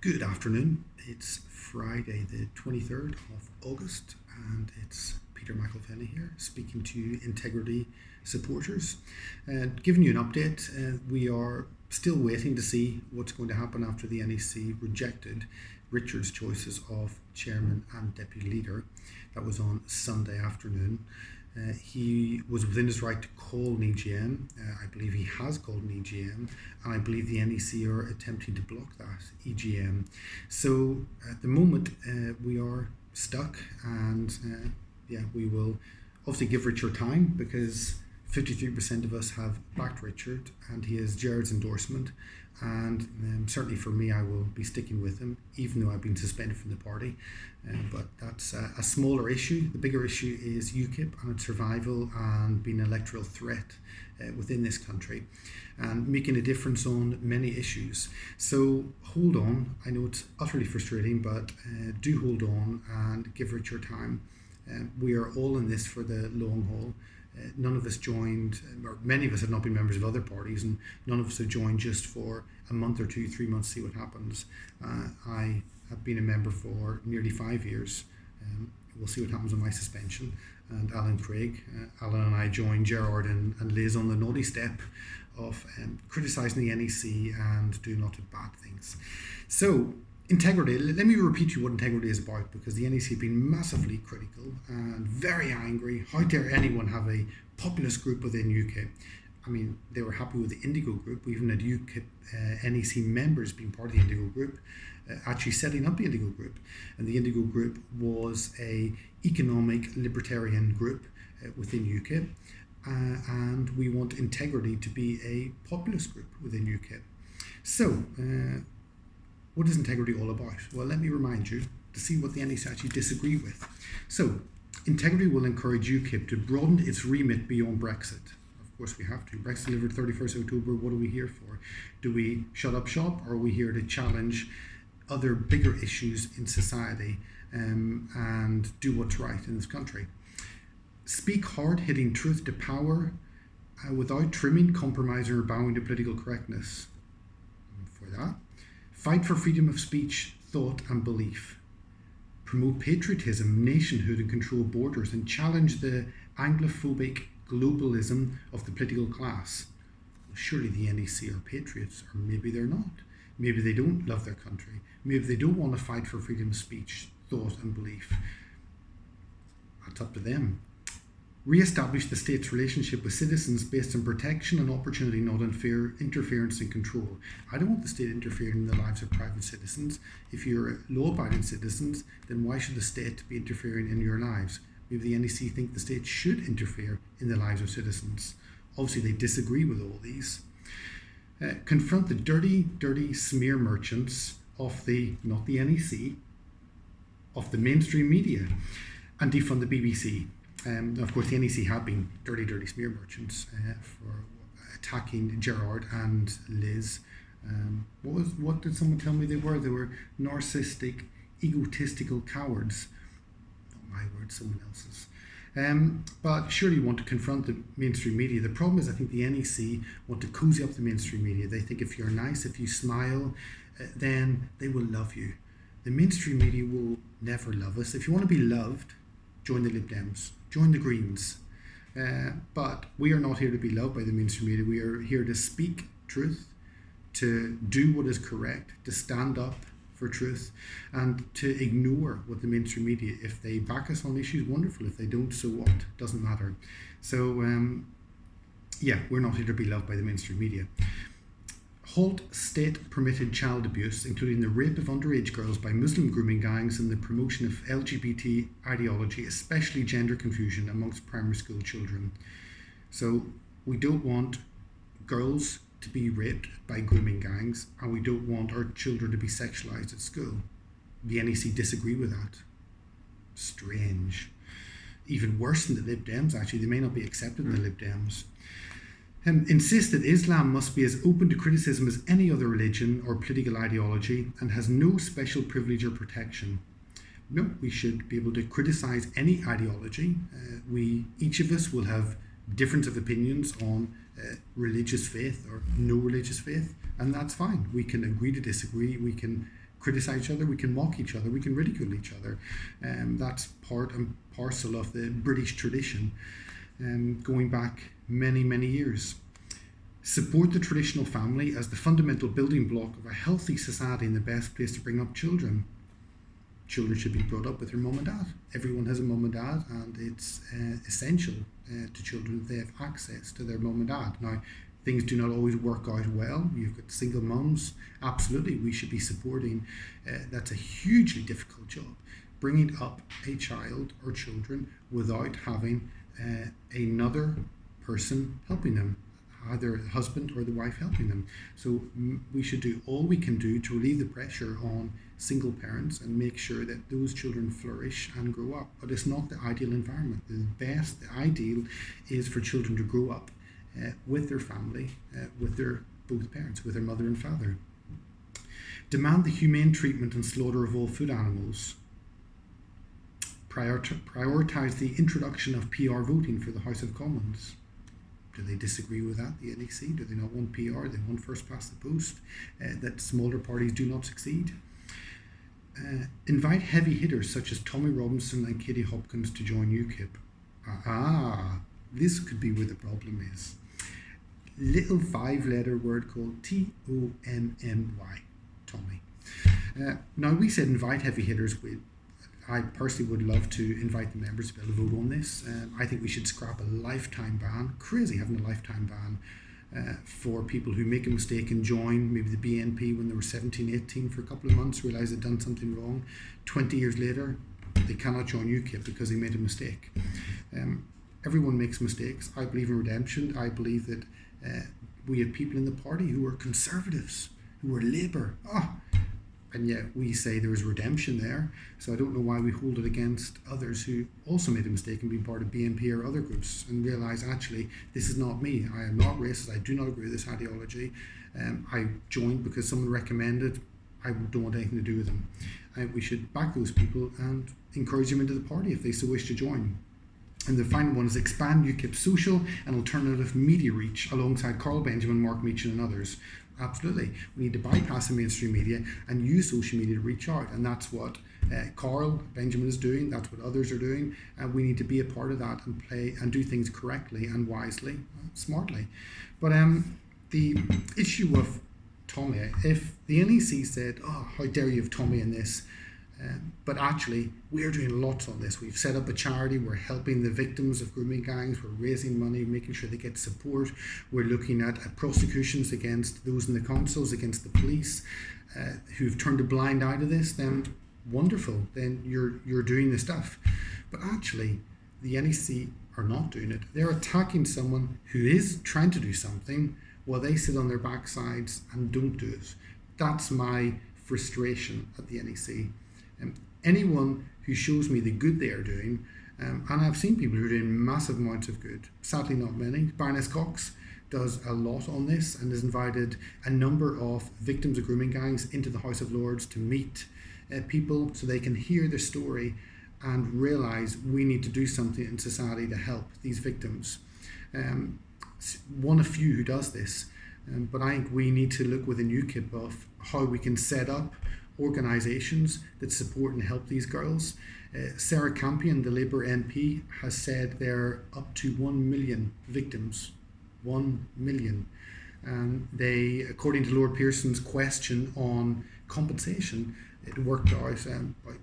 Good afternoon. It's Friday, the 23rd of August, and it's Peter McElvenny here speaking to you, Integrity supporters. Giving you an update, we are still waiting to see what's going to happen after the NEC rejected Richard's choices of chairman and deputy leader. That was on Sunday afternoon. He was within his right to call an EGM. I believe he has called an EGM, and I believe the NEC are attempting to block that EGM. So at the moment, we are stuck, and we will obviously give Richard time because 53% of us have backed Richard, and he has Gerard's endorsement. And certainly for me, I will be sticking with him, even though I've been suspended from the party. But that's a smaller issue. The bigger issue is UKIP and its survival and being an electoral threat within this country and making a difference on many issues. So hold on. I know it's utterly frustrating, but do hold on and give Richard time. We are all in this for the long haul. None of us joined, or many of us have not been members of other parties, and none of us have joined just for a month or 2, 3 months to see what happens. I have been a member for nearly 5 years. We'll see what happens on my suspension. And Alan Craig, Alan and I joined Gerard and Liz on the naughty step of criticising the NEC and doing lots of bad things. So, integrity, let me repeat to you what integrity is about, because the NEC have been massively critical and very angry. How dare anyone have a populist group within UKIP? I mean, they were happy with the Indigo group. We even had UKIP NEC members being part of the Indigo group, actually setting up the Indigo group. And the Indigo group was a economic libertarian group within UKIP. And we want integrity to be a populist group within UKIP. So, what is integrity all about? Well, let me remind you to see what the NEC actually disagree with. So, integrity will encourage UKIP to broaden its remit beyond Brexit. Of course, we have to. Brexit delivered 31st October. What are we here for? Do we shut up shop, or are we here to challenge other bigger issues in society and do what's right in this country? Speak hard, hitting truth to power without trimming, compromising, or bowing to political correctness. For that, fight for freedom of speech, thought, and belief. Promote patriotism, nationhood, and control borders, and challenge the Anglophobic globalism of the political class. Well, surely the NEC are patriots, or maybe they're not. Maybe they don't love their country. Maybe they don't want to fight for freedom of speech, thought, and belief. That's up to them. Re-establish the state's relationship with citizens based on protection and opportunity, not on interference and control. I don't want the state interfering in the lives of private citizens. If you're law-abiding citizens, then why should the state be interfering in your lives? Maybe the NEC think the state should interfere in the lives of citizens. Obviously, they disagree with all these. Confront the dirty smear merchants of not the NEC, of the mainstream media, and defund the BBC. Of course, the NEC have been dirty smear merchants for attacking Gerard and Liz. What did someone tell me they were? They were narcissistic, egotistical cowards. Not my words, someone else's. But surely you want to confront the mainstream media. The problem is, I think the NEC want to cozy up the mainstream media. They think if you're nice, if you smile, then they will love you. The mainstream media will never love us. If you want to be loved, join the Lib Dems, join the Greens. But we are not here to be loved by the mainstream media. We are here to speak truth, to do what is correct, to stand up for truth, and to ignore what the mainstream media, if they back us on issues, wonderful. If they don't, so what? Doesn't matter. So, we're not here to be loved by the mainstream media. Halt state-permitted child abuse, including the rape of underage girls by Muslim grooming gangs and the promotion of LGBT ideology, especially gender confusion amongst primary school children. So we don't want girls to be raped by grooming gangs, and we don't want our children to be sexualised at school. The NEC disagree with that. Strange. Even worse than the Lib Dems, actually. They may not be accepted in the Lib Dems. Insist that Islam must be as open to criticism as any other religion or political ideology and has no special privilege or protection. No, we should be able to criticise any ideology. Each of us will have difference of opinions on religious faith or no religious faith, and that's fine. We can agree to disagree. We can criticize each other, we can mock each other, we can ridicule each other. That's part and parcel of the British tradition, going back many, many years. Support the traditional family as the fundamental building block of a healthy society and the best place to bring up children. Children should be brought up with their mum and dad. Everyone has a mum and dad, and it's essential to children that they have access to their mum and dad. Now, things do not always work out well. You've got single mums. Absolutely, we should be supporting. That's a hugely difficult job, bringing up a child or children without having another person helping them, either the husband or the wife helping them. So we should do all we can do to relieve the pressure on single parents and make sure that those children flourish and grow up. But it's not the ideal environment. The ideal is for children to grow up with their family, with their both parents, with their mother and father. Demand the humane treatment and slaughter of all food animals. Prioritise the introduction of PR voting for the House of Commons. Do they disagree with that, the NEC? Do they not want PR? They want first past the post, that smaller parties do not succeed. Invite heavy hitters such as Tommy Robinson and Katie Hopkins to join UKIP. This could be where the problem is. Little 5-letter word called Tommy. Tommy. Now, we said invite heavy hitters. I personally would love to invite the members to be able to vote on this. I think we should scrap a lifetime ban. Crazy having a lifetime ban for people who make a mistake and join maybe the BNP when they were 17, 18 for a couple of months, realise they've done something wrong. 20 years later, they cannot join UKIP because they made a mistake. Everyone makes mistakes. I believe in redemption. I believe that we have people in the party who are conservatives, who are Labour. And yet we say there is redemption there. So I don't know why we hold it against others who also made a mistake and being part of BNP or other groups and realise, actually, this is not me. I am not racist. I do not agree with this ideology. I joined because someone recommended. I don't want anything to do with them. We should back those people and encourage them into the party if they so wish to join. And the final one is expand UKIP's social and alternative media reach alongside Carl Benjamin, Mark Meechan and others. Absolutely. We need to bypass the mainstream media and use social media to reach out. And that's what Carl Benjamin is doing. That's what others are doing. And we need to be a part of that and play and do things correctly and wisely, smartly. But the issue of Tommy, if the NEC said, how dare you have Tommy in this, but actually we're doing lots on this. We've set up a charity, we're helping the victims of grooming gangs, we're raising money, making sure they get support, we're looking at prosecutions against those in the councils, against the police who've turned a blind eye to this, then wonderful, then you're doing the stuff. But actually the NEC are not doing it. They're attacking someone who is trying to do something while they sit on their backsides and don't do it. That's my frustration at the NEC. Anyone who shows me the good they are doing, and I've seen people who are doing massive amounts of good, sadly not many. Baroness Cox does a lot on this and has invited a number of victims of grooming gangs into the House of Lords to meet people so they can hear their story and realise we need to do something in society to help these victims. One of few who does this, but I think we need to look within UKIP of how we can set up organisations that support and help these girls. Sarah Campion, the Labour MP, has said there are up to 1 million victims. 1 million. They, according to Lord Pearson's question on compensation, it worked out about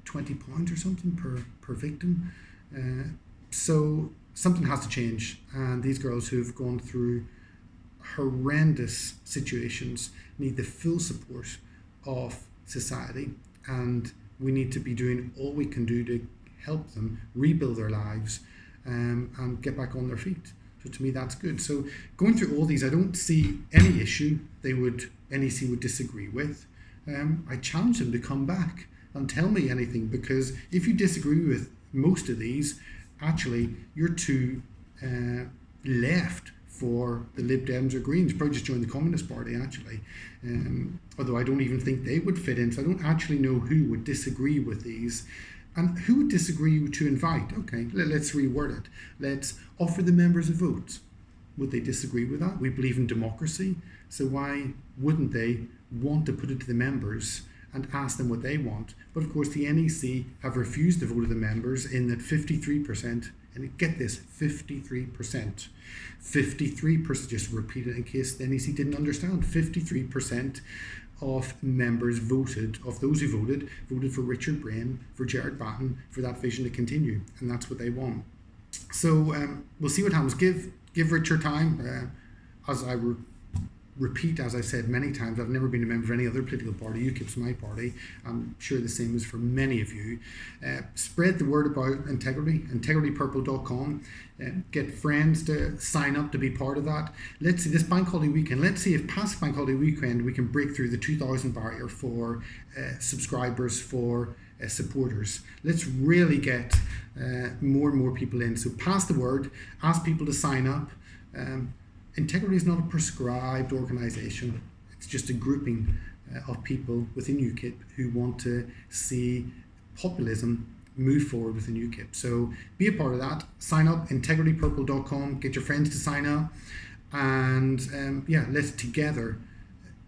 £20 or something per victim. So something has to change, and these girls who've gone through horrendous situations need the full support of society, and we need to be doing all we can do to help them rebuild their lives and get back on their feet. So to me, that's good. So going through all these, I don't see any issue NEC would disagree with. I challenge them to come back and tell me anything, because if you disagree with most of these, actually you're too left for the Lib Dems or Greens. Probably just join the Communist Party, actually. Although I don't even think they would fit in, so I don't actually know who would disagree with these. And who would disagree to invite? Okay, let's reword it. Let's offer the members a vote. Would they disagree with that? We believe in democracy, so why wouldn't they want to put it to the members and ask them what they want. But of course, the NEC have refused the vote of the members in that 53%, and get this, 53%, just repeat it in case the NEC didn't understand, 53% of members voted, of those who voted for Richard Brain, for Gerard Batten, for that vision to continue, and that's what they want. So we'll see what happens. Give Richard time. As I repeat, as I've said many times, I've never been a member of any other political party. UKIP's my party. I'm sure the same is for many of you. Spread the word about Integrity, integritypurple.com. Get friends to sign up to be part of that. Let's see, this bank holiday weekend, let's see if past bank holiday weekend we can break through the 2,000 barrier for subscribers, for supporters. Let's really get more and more people in. So pass the word, ask people to sign up. Integrity is not a prescribed organisation. It's just a grouping of people within UKIP who want to see populism move forward within UKIP. So be a part of that. Sign up, integritypurple.com. Get your friends to sign up. And let's together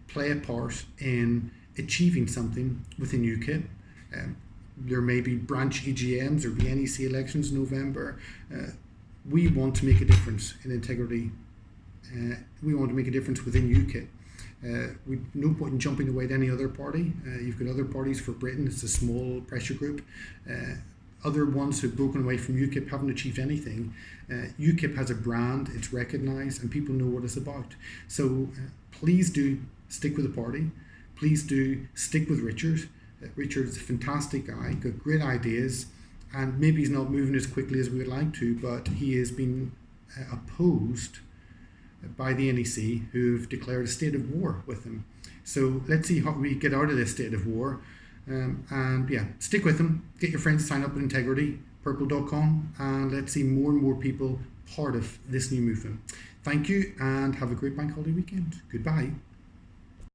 play a part in achieving something within UKIP. There may be branch EGMs or be NEC elections in November. We want to make a difference in Integrity. We want to make a difference within UKIP. No point in jumping away to any other party. You've got other parties for Britain. It's a small pressure group. Other ones who've broken away from UKIP haven't achieved anything. UKIP has a brand, it's recognised, and people know what it's about. So please do stick with the party. Please do stick with Richard. Richard's a fantastic guy, got great ideas, and maybe he's not moving as quickly as we would like to, but he has been opposed by the NEC, who've declared a state of war with him. So let's see how we get out of this state of war. Stick with them. Get your friends to sign up at integritypurple.com, and let's see more and more people part of this new movement. Thank you, and have a great bank holiday weekend. Goodbye.